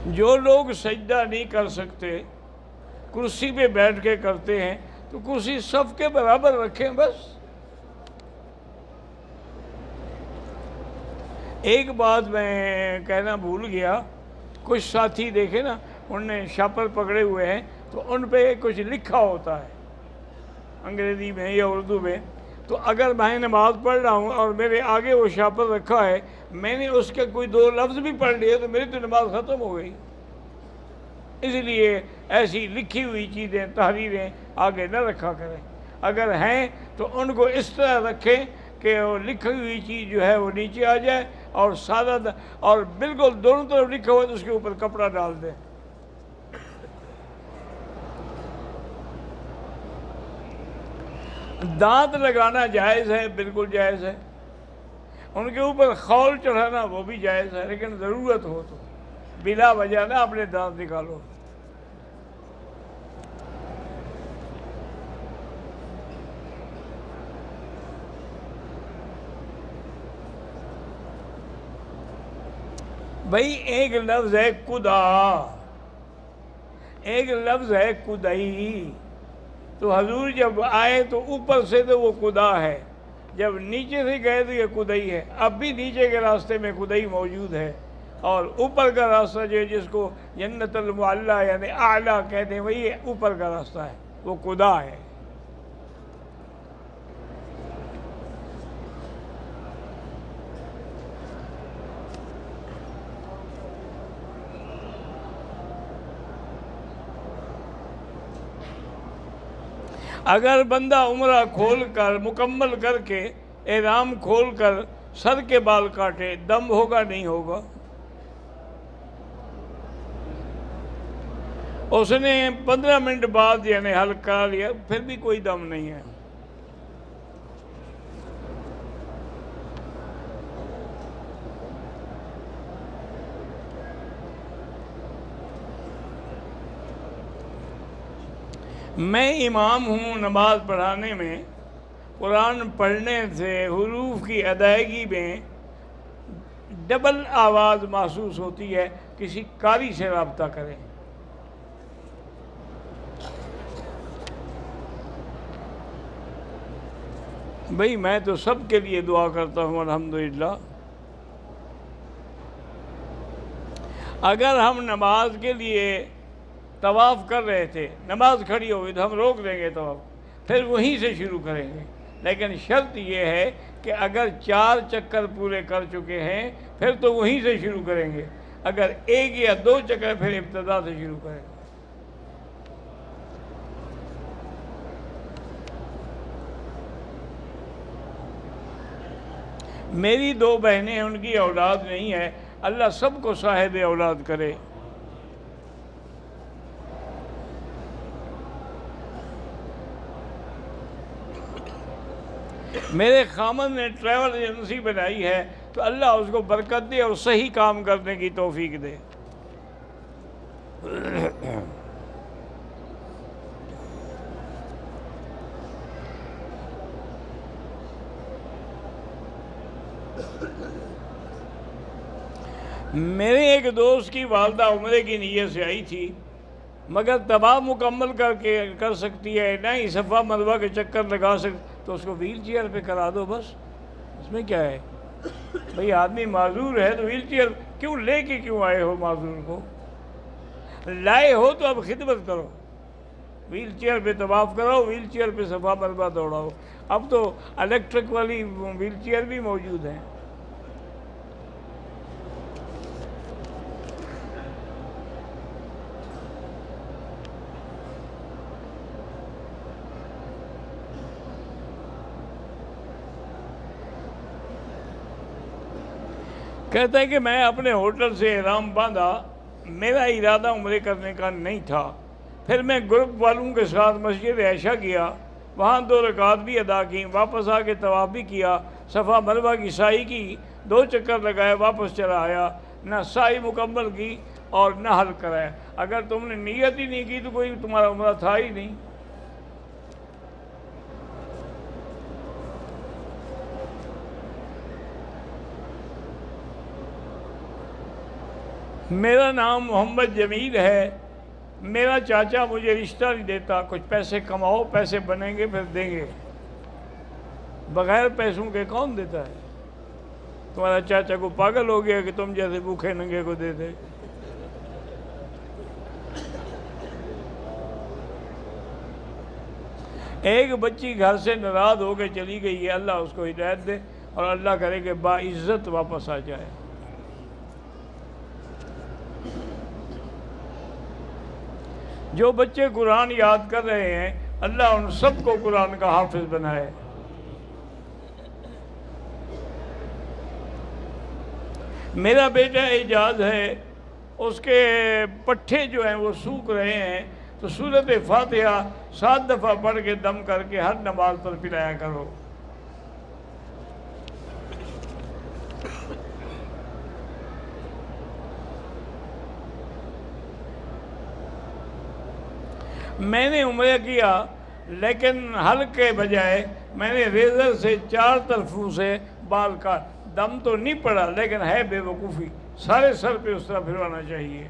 جو لوگ سجدہ نہیں کر سکتے کرسی پہ بیٹھ کے کرتے ہیں تو کرسی صف کے برابر رکھیں بس۔ ایک بات میں کہنا بھول گیا، کچھ ساتھی دیکھے نا، انہوں نے شاپر پکڑے ہوئے ہیں تو ان پہ کچھ لکھا ہوتا ہے انگریزی میں یا اردو میں، تو اگر میں نماز پڑھ رہا ہوں اور میرے آگے وہ شاپر رکھا ہے، میں نے اس کے کوئی 2 لفظ بھی پڑھ لیے تو میری تو نماز ختم ہو گئی۔ اس لیے ایسی لکھی ہوئی چیزیں، تحریریں آگے نہ رکھا کریں، اگر ہیں تو ان کو اس طرح رکھیں کہ وہ لکھی ہوئی چیز جو ہے وہ نیچے آ جائے، اور سادہ اور بالکل دونوں طرف لکھا ہوا ہے تو اس کے اوپر کپڑا ڈال دیں۔ دانت لگانا جائز ہے، بالکل جائز ہے، ان کے اوپر خول چڑھانا وہ بھی جائز ہے، لیکن ضرورت ہو تو، بلا وجہ نہ اپنے دانت نکالو۔ بھائی ایک لفظ ہے خدا، ایک لفظ ہے خدائی، تو حضور جب آئے تو اوپر سے تو وہ خدا ہے، جب نیچے سے گئے تو یہ خدائی ہے۔ اب بھی نیچے کے راستے میں خدائی موجود ہے، اور اوپر کا راستہ جو ہے جس کو جنت المعلیٰ یعنی اعلیٰ کہتے ہیں وہی اوپر کا راستہ ہے، وہ خدا ہے۔ اگر بندہ عمرہ کھول کر مکمل کر کے احرام کھول کر سر کے بال کاٹے، دم ہوگا نہیں ہوگا؟ اس نے 15 منٹ بعد یعنی حلق کرا لیا، پھر بھی کوئی دم نہیں ہے۔ میں امام ہوں نماز پڑھانے میں، قرآن پڑھنے سے حروف کی ادائیگی میں ڈبل آواز محسوس ہوتی ہے، کسی قاری سے رابطہ کریں۔ بھئی میں تو سب کے لیے دعا کرتا ہوں الحمدللہ۔ اگر ہم نماز کے لیے طواف کر رہے تھے، نماز کھڑی ہو گئی تو ہم روک دیں گے طواف، پھر وہیں سے شروع کریں گے، لیکن شرط یہ ہے کہ اگر 4 چکر پورے کر چکے ہیں پھر تو وہیں سے شروع کریں گے، اگر 1 یا 2 چکر پھر ابتدا سے شروع کریں گے۔ میری 2 بہنیں، ان کی اولاد نہیں ہے، اللہ سب کو صاحب اولاد کرے۔ میرے خامن نے ٹریول ایجنسی بنائی ہے تو اللہ اس کو برکت دے اور صحیح کام کرنے کی توفیق دے۔ میرے ایک دوست کی والدہ عمرے کی نیت سے آئی تھی، مگر طواف مکمل کر سکتی ہے نہ ہی صفا مروہ کے چکر لگا سکتی، تو اس کو ویل چیئر پہ کرا دو بس، اس میں کیا ہے؟ بھئی آدمی معذور ہے تو ویل چیئر کیوں لے کے کیوں آئے ہو؟ معذور کو لائے ہو تو اب خدمت کرو، ویل چیئر پہ طواف کراؤ، ویل چیئر پہ صفا مروہ دوڑاؤ۔ اب تو الیکٹرک والی ویل چیئر بھی موجود ہیں۔ کہتا ہے کہ میں اپنے ہوٹل سے احرام باندھا، میرا ارادہ عمرے کرنے کا نہیں تھا، پھر میں گروپ والوں کے ساتھ مسجد عائشہ گیا، وہاں 2 رکعت بھی ادا کی، واپس آ کے طواف بھی کیا، صفا مروہ کی سعی کی، 2 چکر لگائے، واپس چلا آیا، نہ سعی مکمل کی اور نہ حلق کرایا۔ اگر تم نے نیت ہی نہیں کی تو کوئی تمہارا عمرہ تھا ہی نہیں۔ میرا نام محمد جمیل ہے، میرا چاچا مجھے رشتہ نہیں دیتا، کچھ پیسے کماؤ، پیسے بنیں گے پھر دیں گے، بغیر پیسوں کے کون دیتا ہے؟ تمہارا چاچا کو پاگل ہو گیا کہ تم جیسے بھوکے ننگے کو دے دے؟ ایک بچی گھر سے ناراض ہو کے چلی گئی ہے، اللہ اس کو ہدایت دے اور اللہ کرے کہ باعزت واپس آ جائے۔ جو بچے قرآن یاد کر رہے ہیں، اللہ ان سب کو قرآن کا حافظ بنائے۔ میرا بیٹا اعجاز ہے، اس کے پٹھے جو ہیں وہ سوکھ رہے ہیں، تو سورۃ فاتحہ 7 دفعہ پڑھ کے دم کر کے ہر نماز پر پلایا کرو۔ میں نے عمرہ کیا، لیکن حلق کے بجائے میں نے ریزر سے 4 طرفوں سے بال کاٹ، دم تو نہیں پڑا لیکن ہے بے وقوفی، سارے سر پہ اس طرح پھروانا چاہیے۔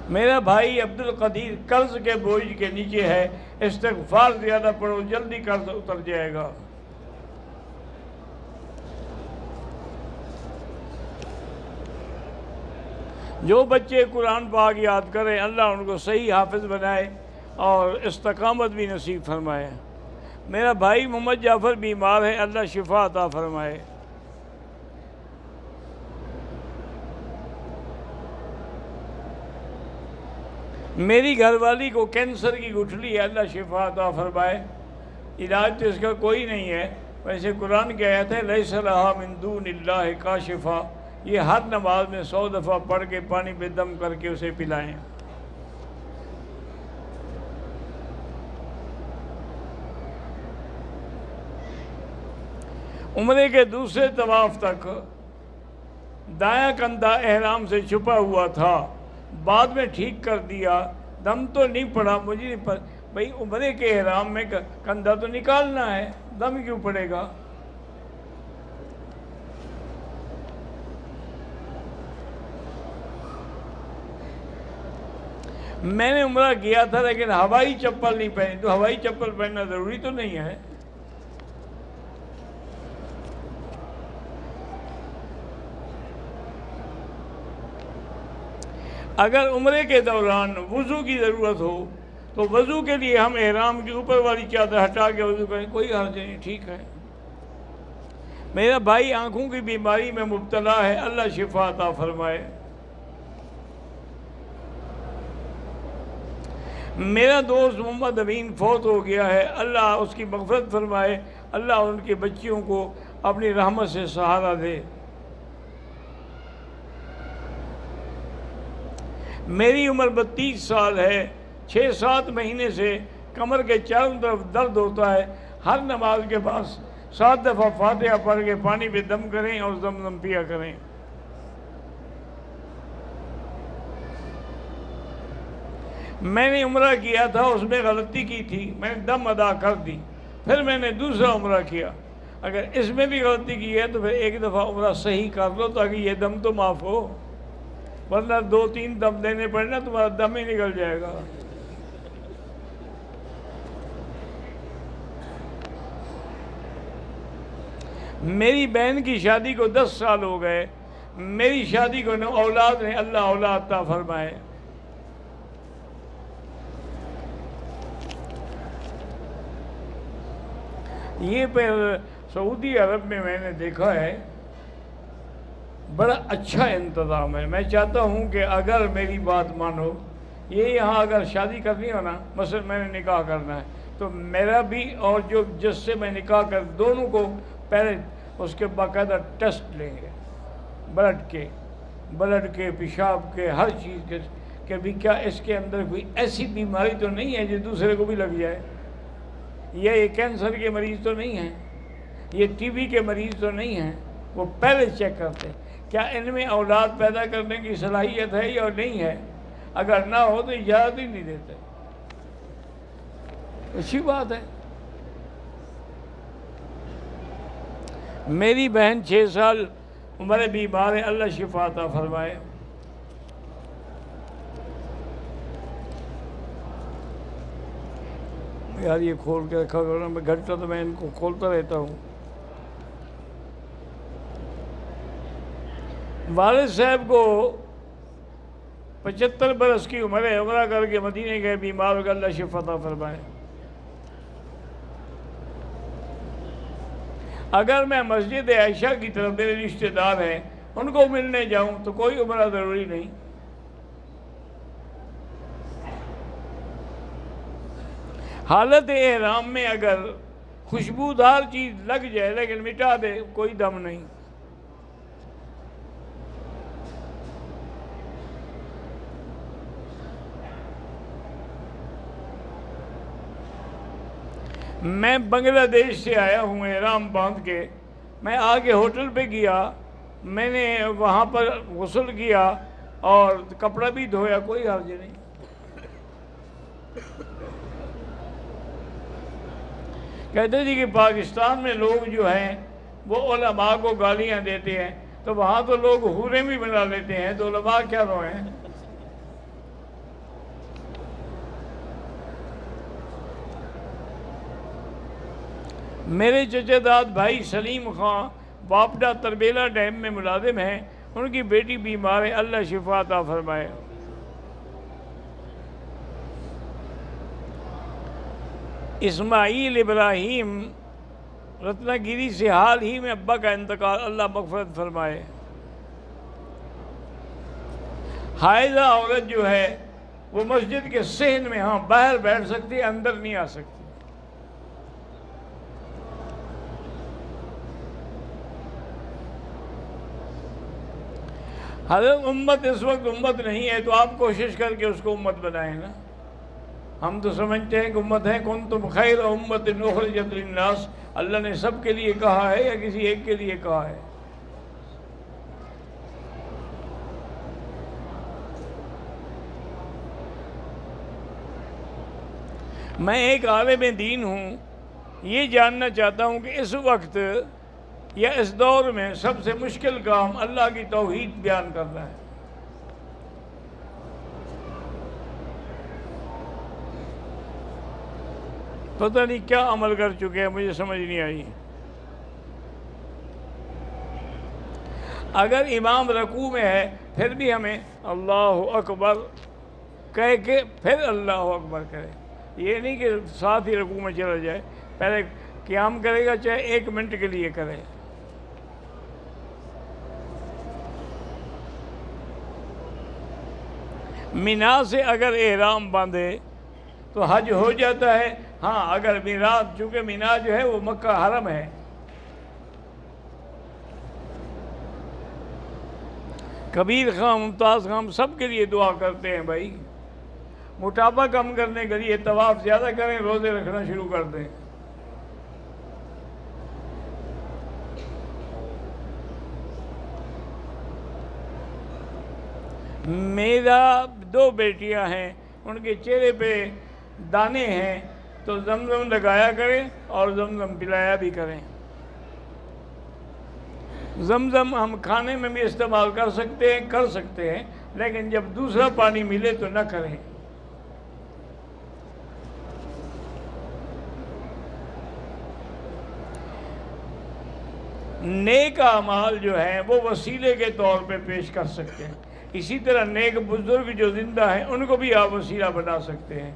میرا بھائی عبد القدیر قرض کے بوجھ کے نیچے ہے، استغفار زیادہ پڑھو، جلدی قرض اتر جائے گا۔ جو بچے قرآن پاک یاد کریں، اللہ ان کو صحیح حافظ بنائے اور استقامت بھی نصیب فرمائے۔ میرا بھائی محمد جعفر بیمار ہے، اللہ شفا عطا فرمائے۔ میری گھر والی کو کینسر کی گٹھلی ہے، اللہ شفا عطا فرمائے۔ علاج تو اس کا کوئی نہیں ہے، ویسے قرآن کی آیت ہے لیس لہا من دون اللہ کاشفا، یہ ہر نماز میں 100 دفعہ پڑھ کے پانی پہ دم کر کے اسے پلائیں۔ عمرے کے دوسرے طواف تک دایاں کندھا احرام سے چھپا ہوا تھا، بعد میں ٹھیک کر دیا، دم تو نہیں پڑا، مجھے نہیں پڑا بھئی عمرے کے احرام میں کندھا تو نکالنا ہے، دم کیوں پڑے گا؟ میں نے عمرہ کیا تھا لیکن ہوائی چپل نہیں پہنی، تو ہوائی چپل پہننا ضروری تو نہیں ہے۔ اگر عمرے کے دوران وضو کی ضرورت ہو تو وضو کے لیے ہم احرام کی اوپر والی چادر ہٹا کے وضو کریں، کوئی حرج نہیں، ٹھیک ہے۔ میرا بھائی آنکھوں کی بیماری میں مبتلا ہے، اللہ شفا عطا فرمائے۔ میرا دوست محمد امین فوت ہو گیا ہے، اللہ اس کی مغفرت فرمائے، اللہ ان کی بچیوں کو اپنی رحمت سے سہارا دے۔ میری عمر 32 سال ہے، 6-7 مہینے سے کمر کے چاروں طرف درد ہوتا ہے، ہر نماز کے بعد 7 دفعہ فاتحہ پڑھ کے پانی پہ دم کریں اور زمزم پیا کریں۔ میں نے عمرہ کیا تھا، اس میں غلطی کی تھی، میں نے دم ادا کر دی، پھر میں نے دوسرا عمرہ کیا۔ اگر اس میں بھی غلطی کی ہے تو پھر ایک دفعہ عمرہ صحیح کر لو تاکہ یہ دم تو معاف ہو، ورنہ 2-3 دم دینے پڑنا تمہارا دم ہی نکل جائے گا۔ میری بہن کی شادی کو 10 سال ہو گئے، میری شادی کو اولاد نے، اللہ اولاد عطا فرمائے۔ یہ پھر سعودی عرب میں نے دیکھا ہے بڑا اچھا انتظام ہے۔ میں چاہتا ہوں کہ اگر میری بات مانو، یہ یہاں اگر شادی کرنی ہو نا، مثلا میں نے نکاح کرنا ہے تو میرا بھی اور جو جس سے میں نکاح کر، دونوں کو پہلے اس کے باقاعدہ ٹیسٹ لیں گے، بلڈ کے پیشاب کے ہر چیز کے، کہ بھی کیا اس کے اندر کوئی ایسی بیماری تو نہیں ہے جو دوسرے کو بھی لگ جائے، یہ کینسر کے مریض تو نہیں ہیں، یہ ٹی بی کے مریض تو نہیں ہیں، وہ پہلے چیک کرتے ہیں کیا ان میں اولاد پیدا کرنے کی صلاحیت ہے یا نہیں ہے، اگر نہ ہو تو اجازت ہی نہیں دیتے۔ اچھی بات ہے۔ میری بہن 6 سال عمر بیمار ہے، اللہ شفا عطا فرمائے۔ یار یہ کھول کے رکھا کرو نا، میں گھنٹہ تو میں ان کو کھولتا رہتا ہوں۔ والد صاحب کو 75 برس کی عمر ہے، عمرہ کر کے مدینے گئے، بیمار ہو گئے، اللہ شفا عطا فرمائے۔ اگر میں مسجد عائشہ کی طرف میرے رشتہ دار ہیں ان کو ملنے جاؤں تو کوئی عمرہ ضروری نہیں۔ حالت احرام میں اگر خوشبودار چیز لگ جائے لیکن مٹا دے، کوئی دم نہیں۔ میں بنگلہ دیش سے آیا ہوں احرام باندھ کے، میں آگے ہوٹل پہ گیا، میں نے وہاں پر غسل کیا اور کپڑا بھی دھویا، کوئی حرج نہیں۔ کہتے جی کہ پاکستان میں لوگ جو ہیں وہ علماء کو گالیاں دیتے ہیں، تو وہاں تو لوگ حوریں بھی بنا لیتے ہیں، تو علماء کیا روئیں؟ میرے چچا داد بھائی سلیم خان واپڈا تربیلا ڈیم میں ملازم ہیں، ان کی بیٹی بیمار ہے، اللہ شفا عطا فرمائے۔ اسماعیل ابراہیم رتنا گیری سے حال ہی میں ابا کا انتقال، اللہ مغفرت فرمائے۔ حائضہ عورت جو ہے وہ مسجد کے صحن میں ہاں باہر بیٹھ سکتی ہے، اندر نہیں آ سکتی۔ حضرت امت اس وقت امت نہیں ہے تو آپ کوشش کر کے اس کو امت بنائیں نا۔ ہم تو سمجھتے ہیں کہ امت ہے، کنتم خیر امت اخرجت للناس، اللہ نے سب کے لیے کہا ہے یا کسی ایک کے لیے کہا ہے؟ میں ایک عالم دین ہوں، یہ جاننا چاہتا ہوں کہ اس وقت یا اس دور میں سب سے مشکل کام اللہ کی توحید بیان کرنا ہے۔ پتہ نہیں کیا عمل کر چکے ہیں، مجھے سمجھ نہیں آئی۔ اگر امام رکوع میں ہے پھر بھی ہمیں اللہ اکبر کہہ کے پھر اللہ اکبر کرے، یہ نہیں کہ ساتھ ہی رکوع میں چلا جائے، پہلے قیام کرے گا چاہے 1 منٹ کے لیے کرے۔ مینا سے اگر احرام باندھے تو حج ہو جاتا ہے، ہاں اگر میرات، چونکہ مینا جو ہے وہ مکہ حرم ہے۔ کبیر خان، ممتاز خان سب کے لیے دعا کرتے ہیں بھائی، موٹاپا کم کرنے کے لیے طواف زیادہ کریں، روزے رکھنا شروع کر دیں۔ میرا 2 بیٹیاں ہیں، ان کے چہرے پہ دانے ہیں تو زمزم لگایا کریں اور زمزم پلایا بھی کریں۔ زمزم ہم کھانے میں بھی استعمال کر سکتے ہیں لیکن جب دوسرا پانی ملے تو نہ کریں۔ نیک اعمال جو ہیں وہ وسیلے کے طور پہ پیش کر سکتے ہیں، اسی طرح نیک بزرگ جو زندہ ہیں ان کو بھی آپ وسیلہ بنا سکتے ہیں۔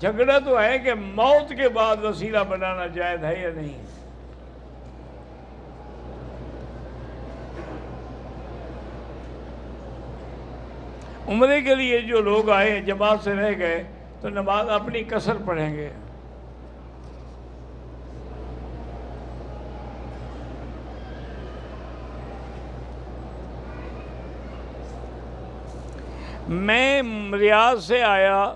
جھگڑا تو ہے کہ موت کے بعد وسیلہ بنانا جائز ہے یا نہیں۔ عمرے کے لیے جو لوگ آئے جماعت سے رہ گئے تو نماز اپنی قصر پڑھیں گے۔ میں ریاض سے آیا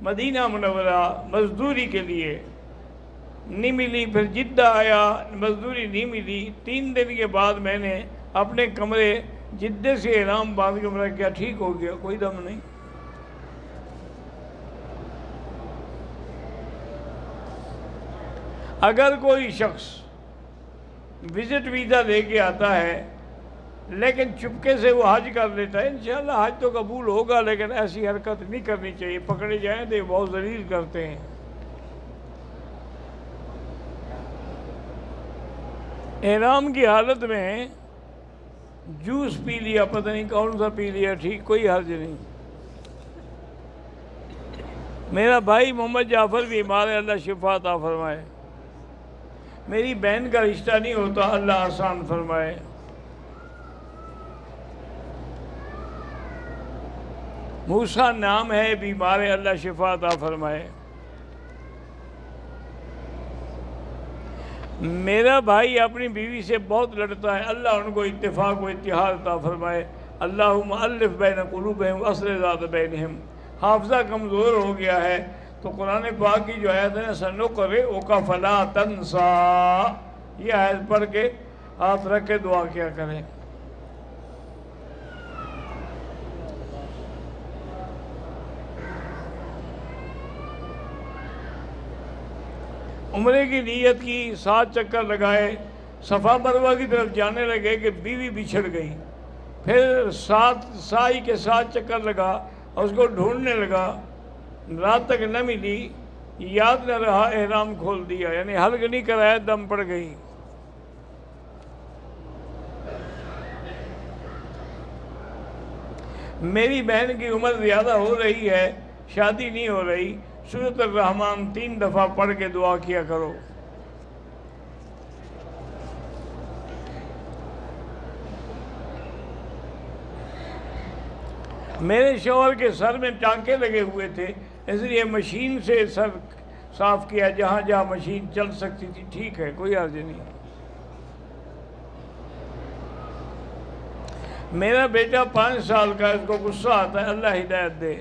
مدینہ منورہ مزدوری کے لیے، نہیں ملی، پھر جدہ آیا، مزدوری نہیں ملی، 3 دن کے بعد میں نے اپنے کمرے جدہ سے احرام باندھ کے عمرہ کیا، ٹھیک ہو گیا، کوئی دم نہیں۔ اگر کوئی شخص وزٹ ویزا لے کے آتا ہے لیکن چپکے سے وہ حج کر لیتا ہے، انشاءاللہ حج تو قبول ہوگا، لیکن ایسی حرکت نہیں کرنی چاہیے، پکڑے جائیں تو یہ بہت ذلیل کرتے ہیں۔ احرام کی حالت میں جوس پی لیا، پتہ نہیں کون سا پی لیا، ٹھیک، کوئی حرج نہیں۔ میرا بھائی محمد جعفر بیمار ہے، اللہ شفا عطا فرمائے۔ میری بہن کا رشتہ نہیں ہوتا، اللہ آسان فرمائے۔ موسیٰ نام ہے، بیمار ہے، اللہ شفا عطا فرمائے۔ میرا بھائی اپنی بیوی سے بہت لڑتا ہے، اللہ ان کو اتفاق و اتحاد عطا فرمائے۔ اللہم الف بین قلوبہم واصلح ذات بینہم۔ حافظہ کمزور ہو گیا ہے تو قرآن پاک کی جو آیت ہے سنقرئک فلا تنسیٰ، یہ آیت پڑھ کے ہاتھ رکھ کے دعا کیا کریں۔ عمرے کی نیت کی، 7 چکر لگائے، صفا مروہ کی طرف جانے لگے کہ بیوی بچھڑ گئی، پھر 7 سائی کے 7 چکر لگا اور اس کو ڈھونڈنے لگا، رات تک نہ ملی، یاد نہ رہا، احرام کھول دیا، یعنی حلق نہیں کرایا، دم پڑ گئی۔ میری بہن کی عمر زیادہ ہو رہی ہے، شادی نہیں ہو رہی، سورۃ الرحمن 3 دفعہ پڑھ کے دعا کیا کرو۔ میرے شوہر کے سر میں ٹانکے لگے ہوئے تھے، اس لیے مشین سے سر صاف کیا، جہاں جہاں مشین چل سکتی تھی، ٹھیک ہے، کوئی حرج نہیں۔ میرا بیٹا 5 سال کا، اس کو غصہ آتا ہے، اللہ ہدایت دے۔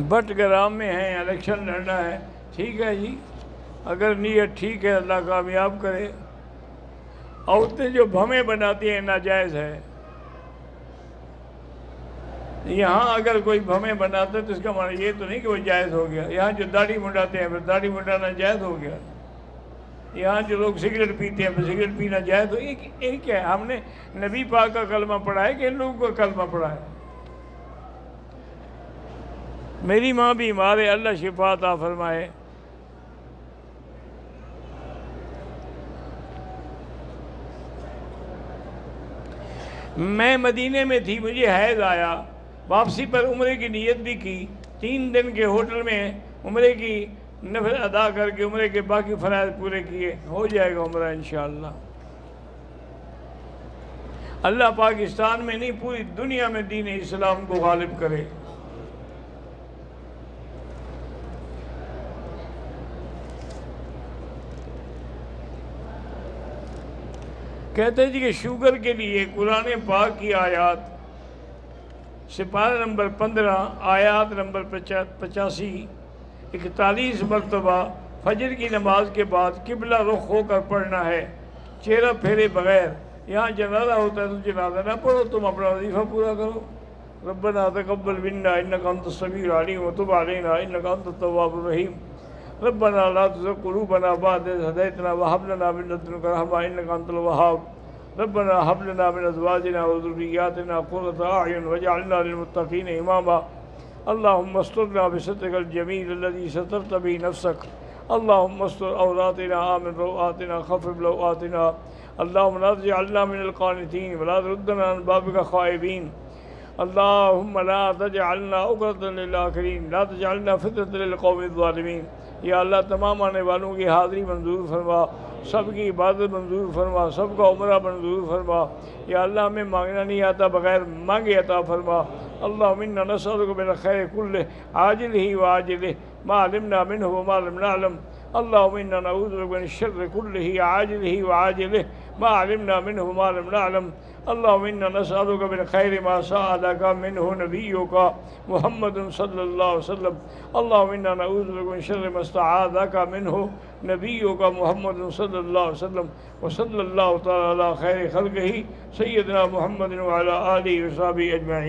بٹ گرام میں ہیں، الیکشن لڑنا ہے، ٹھیک ہے جی، اگر نیت ٹھیک ہے اللہ کامیاب کرے۔ عورتیں جو بھمیں بناتی ہیں ناجائز ہے، یہاں اگر کوئی بھمیں بناتا ہے تو اس کا معنی یہ تو نہیں کہ وہ جائز ہو گیا۔ یہاں جو داڑھی منڈاتے ہیں پھر داڑھی منڈانا جائز ہو گیا، یہاں جو لوگ سگریٹ پیتے ہیں پھر سگریٹ پینا جائز ہو، یہ کیا ہے؟ ہم نے نبی پاک کا کلمہ پڑھا ہے کہ ان لوگوں کا کلمہ پڑھا ہے؟ میری ماں بیمار ہے، اللہ شفا عطا فرمائے۔ میں مدینے میں تھی، مجھے حیض آیا، واپسی پر عمرے کی نیت بھی کی، 3 دن کے ہوٹل میں عمرے کی نفل ادا کر کے عمرے کے باقی فرائض پورے کیے، ہو جائے گا عمرہ انشاءاللہ۔ اللہ پاکستان میں نہیں پوری دنیا میں دین اسلام کو غالب کرے۔ کہتے ہیں جی کہ شوگر کے لیے قرآن پاک کی آیات، سپارہ نمبر 15 آیات نمبر 85 41 مرتبہ فجر کی نماز کے بعد قبلہ رخ ہو کر پڑھنا ہے، چہرہ پھیرے بغیر۔ یہاں جنازہ ہوتا ہے تو جنازہ نہ پڑھو، تم اپنا وظیفہ پورا کرو۔ ربنا تقبل منا انک انت السمیع العلیم وتب علینا انک انت التواب الرحیم۔ ربنا لا تزغ قلوبنا بعد إذ هديتنا وهب لنا من لدنك رحمة إنك أنت الوهاب۔ ربنا هب لنا من أزواجنا وذرياتنا قرة أعين واجعلنا للمتقين إماما۔ اللهم استرنا بسترك الجميل الذي سترت به نفسك۔ اللهم استر عوراتنا آمن روآتنا خفف لوآتنا۔ اللهم لا تجعلنا من القانتين ولا تردنا عن بابك خائبين۔ اللهم لا تجعلنا عقدة للآخرين لا تجعلنا فتنة للقوم الظالمين۔ یا اللہ تمام آنے والوں کی حاضری منظور فرما، سب کی عبادت منظور فرما، سب کا عمرہ منظور فرما۔ یا اللہ ہمیں مانگنا نہیں آتا، بغیر مانگے عطا فرما۔ اللہم انا نسألک من الخیر کلہ عاجلہ وآجلہ ما علمنا منہ وما لم نعلم۔ اللہم انا نعوذ بک من الشر کلہ عاجلہ وآجلہ ما علمنا منہ وما لم نعلم۔ اللہم انا نسألک من خیر ما سألک منہ نبیک محمد صلی اللہ علیہ وسلم۔ اللہم انا نعوذ بک من شر ما استعاذک منہ نبیک محمد صلی اللہ علیہ وسلم۔ وصلی اللہ تعالی علی خیر خلقہ سیدنا محمد وعلی آلہ وصحبہ اجمعین۔